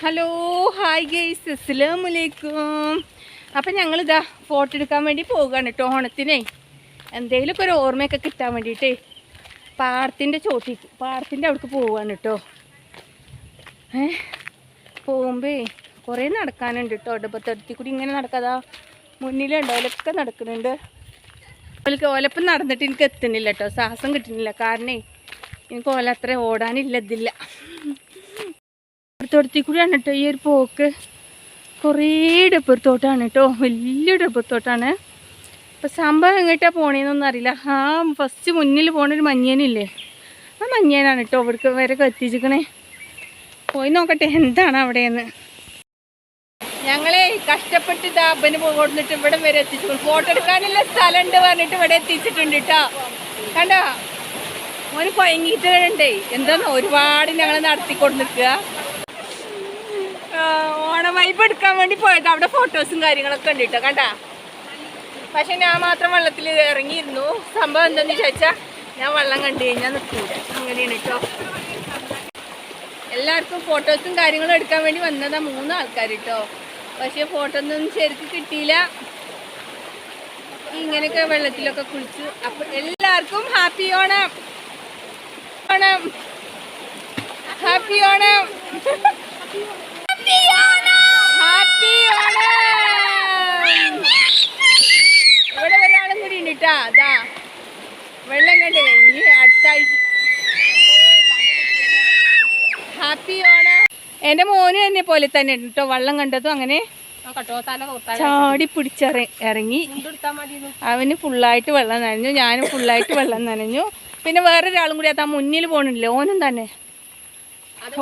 Hello hi guys, അസ്സലാമലൈക്കും. അപ്പം ഞങ്ങളിതാ ഫോട്ടോ എടുക്കാൻ വേണ്ടി പോവുകയാണ് കേട്ടോ. ഓണത്തിനെ എന്തെങ്കിലുമൊക്കെ ഒരു ഓർമ്മയൊക്കെ കിട്ടാൻ വേണ്ടിയിട്ടേ പാടത്തിൻ്റെ അവിടേക്ക് പോവുകയാണ് കേട്ടോ. പോകുമ്പേ കുറേ നടക്കാനുണ്ട് കേട്ടോ. ഡബത്തടുത്തി കൂടി ഇങ്ങനെ നടക്കാതാ മുന്നിലുണ്ട്, ഓലൊക്കെ നടക്കുന്നുണ്ട്. ഓലപ്പം നടന്നിട്ട് എനിക്ക് എത്തുന്നില്ല കേട്ടോ, സാഹസം കിട്ടുന്നില്ല. കാരണം എനിക്ക് ഓല അത്ര ഓടാനില്ലതില്ല. ഡബർത്തോട്ടത്തിൽ കൂടിയാണ് കേട്ടോ ഈ ഒരു പോക്ക്. കുറേ ഡബർത്തോട്ടാണ് കേട്ടോ, വലിയ ഡബർത്തോട്ടാണ്. അപ്പം സംഭവം എങ്ങോട്ടാണ് പോണേന്നൊന്നും അറിയില്ല. ഫസ്റ്റ് മുന്നിൽ പോണൊരു മഞ്ഞേനില്ലേ, ആ മഞ്ഞേനാണ് കേട്ടോ ഇവിടേക്ക് വരെ എത്തിച്ചിരിക്കണേ. പോയി നോക്കട്ടെ എന്താണ് അവിടെയെന്ന്. ഞങ്ങളെ കഷ്ടപ്പെട്ട് ഇതാബന് കൊടുത്തിട്ട് ഇവിടെ വരെ എത്തിച്ചു. ഫോട്ടോ എടുക്കാനുള്ള സ്ഥലമുണ്ട് പറഞ്ഞിട്ട് ഇവിടെ എത്തിച്ചിട്ടുണ്ട് കേട്ടോ. കണ്ടോ, മോന് കൊയങ്ങിയിട്ടുണ്ടേ. എന്താന്ന് ഒരുപാട് ഞങ്ങൾ നടത്തിക്കൊണ്ട് നിൽക്കുക. ഓണം വൈബ് എടുക്കാൻ വേണ്ടി പോയത്. അവിടെ ഫോട്ടോസും കാര്യങ്ങളൊക്കെ ഉണ്ട് കേട്ടോ, കണ്ടാ. പക്ഷെ ഞാൻ മാത്രം വെള്ളത്തിൽ ഇറങ്ങിയിരുന്നു. സംഭവം എന്താണെന്ന് ചോദിച്ചാൽ ഞാൻ വെള്ളം കണ്ടു കഴിഞ്ഞാൽ നിൽക്കില്ല, അങ്ങനെയാണ് കേട്ടോ. എല്ലാവർക്കും ഫോട്ടോസും കാര്യങ്ങളും എടുക്കാൻ വേണ്ടി വന്നതാ 3 ആൾക്കാർ കേട്ടോ. പക്ഷെ ഫോട്ടോ ഒന്നും ശരിക്കും കിട്ടിയില്ല. ഇങ്ങനെയൊക്കെ വെള്ളത്തിലൊക്കെ കുളിച്ചു. അപ്പം എല്ലാവർക്കും happy Onam, Onam, happy Onam, happy Onam. ഇവിടെ ഒരാളും കൂടി ഉണ്ട് കേട്ടാ. അതാ വെള്ളം കണ്ടേ. ഇനി അടുത്ത ആഴ്ച ഹാപ്പി ഓണം. എൻ്റെ മോന് തന്നെ പോലെ തന്നെ ഉണ്ട് കേട്ടോ. വെള്ളം കണ്ടതും അങ്ങനെ ചാടി പിടിച്ചിറങ്ങി. അവന് ഫുള്ളായിട്ട് വെള്ളം നനഞ്ഞു, ഞാനും ഫുള്ളായിട്ട് വെള്ളം നനഞ്ഞു. പിന്നെ വേറൊരാളും കൂടി അതാ മുന്നിൽ പോകണില്ല, ഓനും തന്നെ.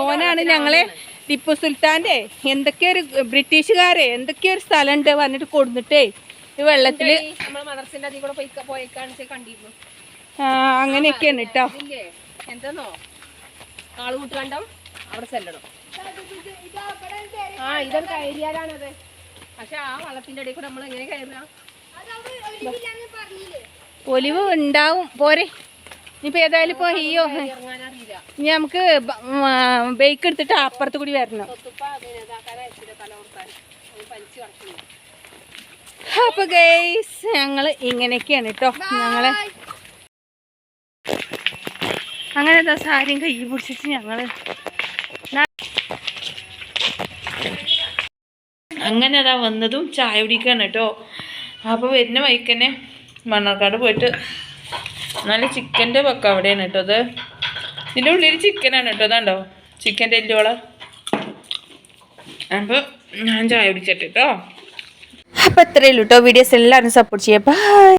ഓനാണ് ഞങ്ങളെ ടിപ്പു സുൽത്താൻ്റെ എന്തൊക്കെയൊരു ബ്രിട്ടീഷുകാരെ എന്തൊക്കെയൊരു സ്ഥലമുണ്ട് പറഞ്ഞിട്ട് കൊടുത്തിട്ടേ ഈ വെള്ളത്തിൽ അങ്ങനെയൊക്കെയാണ് കേട്ടോ. എന്താന്നോ ആളുകൂട്ട് കണ്ടോ അവിടെ ചെല്ലണം. ഇതൊരു കയറിയാലാണത്. പക്ഷെ ആ വള്ളത്തിന്റെ ഇടയിൽ കൂടെ നമ്മൾ എങ്ങനെ കയറുക? ഒലിവ് ഉണ്ടാവും പോരെ. ഇനിയിപ്പോൾ ഏതായാലും ഇപ്പോൾ അയ്യോ ഇനി നമുക്ക് ബൈക്ക് എടുത്തിട്ട് അപ്പുറത്ത് കൂടി വരണം. അപ്പോൾ ഗൈസ് ഞങ്ങൾ ഇങ്ങനെയൊക്കെയാണ് കേട്ടോ. ഞങ്ങൾ അങ്ങനെ സാരിയും കൈ പിടിച്ചിട്ട് ഞങ്ങൾ അങ്ങനെ അതാ വന്നതും ചായ കുടിക്കാണ് കേട്ടോ. അപ്പോൾ വരുന്ന വഴിക്ക് തന്നെ മണ്ണാർക്കാട് പോയിട്ട് നല്ല ചിക്കൻ്റെ പക്ക അവിടെയാണ് കേട്ടോ. അത് ഇതിൻ്റെ ഉള്ളിൽ ചിക്കനാണ് കേട്ടോ. അതാണ്ടോ ചിക്കൻ്റെ എല്ലോള. അപ്പോൾ ഞാൻ ചായ കുടിച്ചിട്ട് കേട്ടോ. അപ്പോൾ എത്രയേ ഉള്ളൂ കേട്ടോ. വീഡിയോസ് എല്ലാവരും സപ്പോർട്ട് ചെയ്യാം. ബൈ.